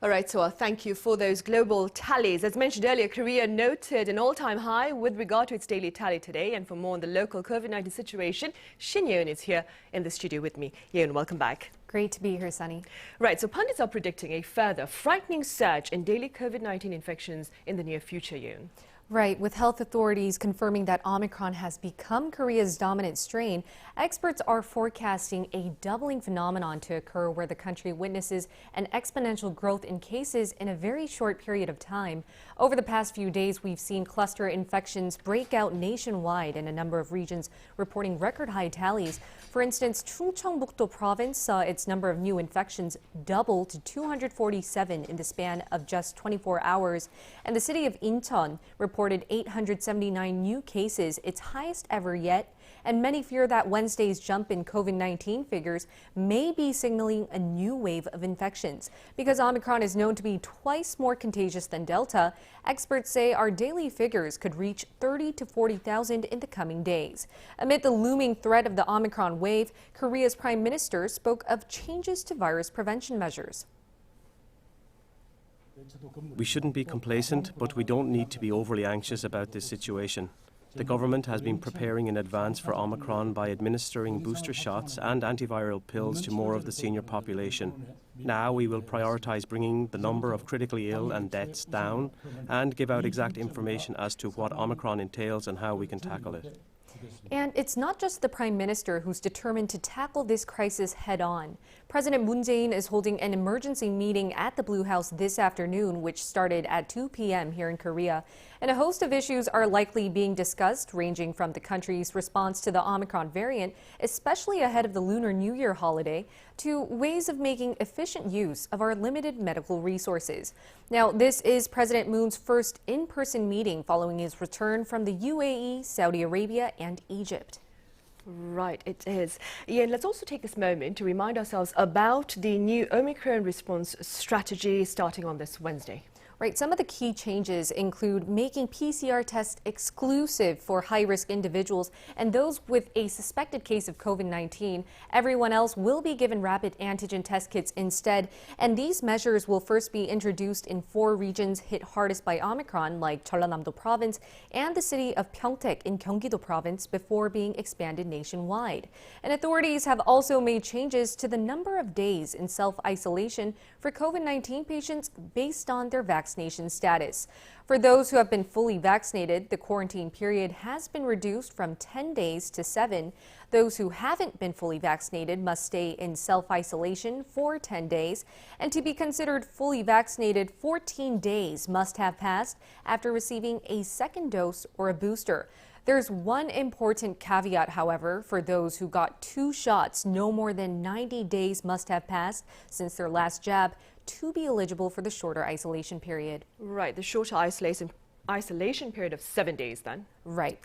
All right, so thank you for those global tallies. As mentioned earlier, Korea noted an all-time high with regard to its daily tally today. And for more on the local COVID-19 situation, Shin YE-EUN is here in the studio with me. YE-EUN, welcome back. Great to be here, Sunny. Right, so pundits are predicting a further frightening surge in daily COVID-19 infections in the near future, YE-EUN. Right, with health authorities confirming that Omicron has become Korea's dominant strain, experts are forecasting a doubling phenomenon to occur where the country witnesses an exponential growth in cases in a very short period of time. Over the past few days, we've seen cluster infections break out nationwide in a number of regions reporting record high tallies. For instance, Chungcheongbuk-do province saw its number of new infections double to 247 in the span of just 24 hours, and the city of Incheon reported 879 new cases, its highest ever yet, and many fear that Wednesday's jump in COVID-19 figures may be signaling a new wave of infections. Because Omicron is known to be twice more contagious than Delta, experts say our daily figures could reach 30 to 40,000 in the coming days. Amid the looming threat of the Omicron wave, Korea's prime minister spoke of changes to virus prevention measures. We shouldn't be complacent, but we don't need to be overly anxious about this situation. The government has been preparing in advance for Omicron by administering booster shots and antiviral pills to more of the senior population. Now we will prioritise bringing the number of critically ill and deaths down and give out exact information as to what Omicron entails and how we can tackle it. And it's not just the Prime Minister who's determined to tackle this crisis head-on. President Moon Jae-in is holding an emergency meeting at the Blue House this afternoon, which started at 2 p.m. here in Korea. And a host of issues are likely being discussed, ranging from the country's response to the Omicron variant, especially ahead of the Lunar New Year holiday, to ways of making efficient use of our limited medical resources. Now, this is President Moon's first in-person meeting following his return from the UAE, Saudi Arabia, and Egypt. Right, it is. Ian, let's also take this moment to remind ourselves about the new Omicron response strategy starting on this Wednesday. Right, some of the key changes include making PCR tests exclusive for high-risk individuals and those with a suspected case of COVID-19. Everyone else will be given rapid antigen test kits instead, and these measures will first be introduced in 4 regions hit hardest by Omicron, like Jeollanam-do province and the city of Pyeongtaek in Gyeonggi-do province, before being expanded nationwide. And authorities have also made changes to the number of days in self-isolation for COVID-19 patients based on their vaccination status. For those who have been fully vaccinated, the quarantine period has been reduced from 10 days to 7. Those who haven't been fully vaccinated must stay in self-isolation for 10 days. And to be considered fully vaccinated, 14 days must have passed after receiving a second dose or a booster. There's one important caveat, however. For those who got 2 shots, no more than 90 days must have passed since their last jab to be eligible for the shorter isolation period. Right, the shorter isolation period of 7 days then. Right.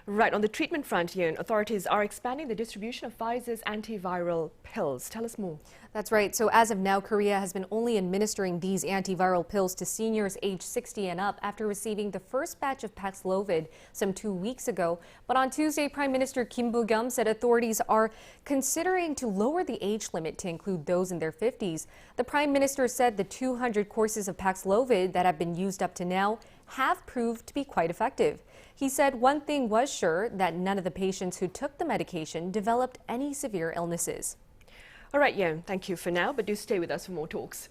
Right, on the treatment front, YE-EUN, authorities are expanding the distribution of Pfizer's antiviral pills. Tell us more. That's right. So as of now, Korea has been only administering these antiviral pills to seniors age 60 and up after receiving the first batch of Paxlovid some 2 weeks ago. But on Tuesday, Prime Minister Kim Boo-kyum said authorities are considering to lower the age limit to include those in their 50s. The Prime Minister said the 200 courses of Paxlovid that have been used up to now have proved to be quite effective. He said one thing was sure, that none of the patients who took the medication developed any severe illnesses. All right, YE-EUN, thank you for now, but do stay with us for more talks.